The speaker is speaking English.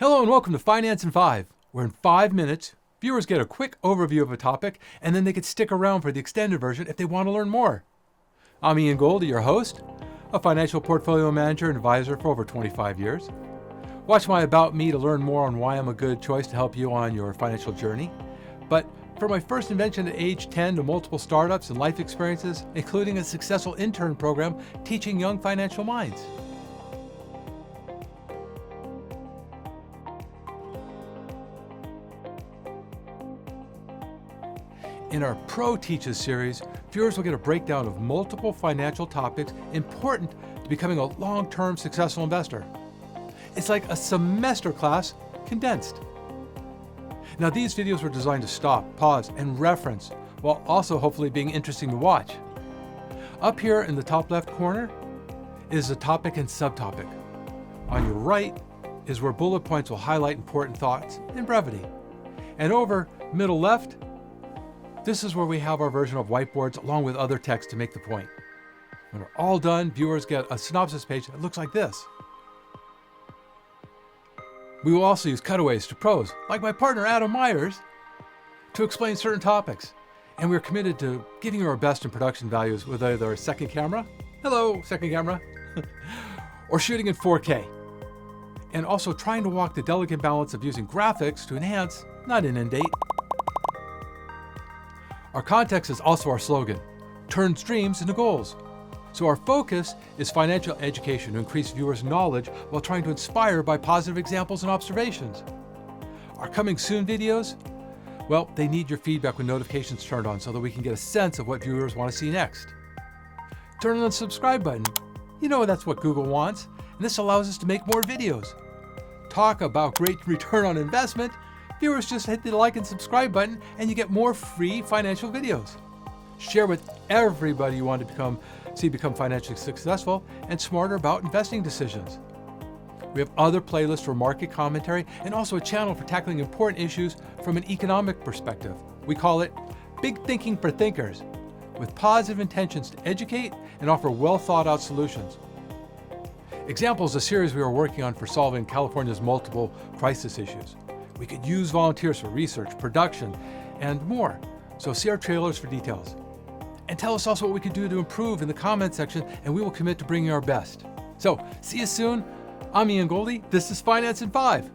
Hello and welcome to Finance in 5, where in 5 minutes, viewers get a quick overview of a topic and then they can stick around for the extended version if they want to learn more. I'm Ian Goldie, your host, a financial portfolio manager and advisor for over 25 years. Watch my About Me to learn more on why I'm a good choice to help you on your financial journey. But from my first invention at age 10 to multiple startups and life experiences, including a successful intern program teaching young financial minds. In our Pro Teaches series, viewers will get a breakdown of multiple financial topics important to becoming a long-term successful investor. It's like a semester class condensed. Now, these videos were designed to stop, pause, and reference, while also hopefully being interesting to watch. Up here in the top left corner is a topic and subtopic. On your right is where bullet points will highlight important thoughts in brevity. And over middle left, this is where we have our version of whiteboards along with other text to make the point. When we're all done, viewers get a synopsis page that looks like this. We will also use cutaways to pros, like my partner Adam Myers, to explain certain topics. And we're committed to giving you our best in production values with either a second camera, hello, second camera, or shooting in 4K. And also trying to walk the delicate balance of using graphics to enhance, not inundate. Our context is also our slogan, turn dreams into goals. So our focus is financial education to increase viewers' knowledge while trying to inspire by positive examples and observations. Our coming soon videos, well, they need your feedback with notifications turned on so that we can get a sense of what viewers want to see next. Turn on the subscribe button. You know that's what Google wants, and this allows us to make more videos. Talk about great return on investment. Viewers just hit the like and subscribe button and you get more free financial videos. Share with everybody you want to become financially successful and smarter about investing decisions. We have other playlists for market commentary and also a channel for tackling important issues from an economic perspective. We call it Big Thinking for Thinkers, with positive intentions to educate and offer well thought out solutions. Examples of series we are working on for solving California's multiple crisis issues. We could use volunteers for research, production, and more. So see our trailers for details. And tell us also what we can do to improve in the comment section, and we will commit to bringing our best. So see you soon. I'm Ian Goldie. This is Finance in 5.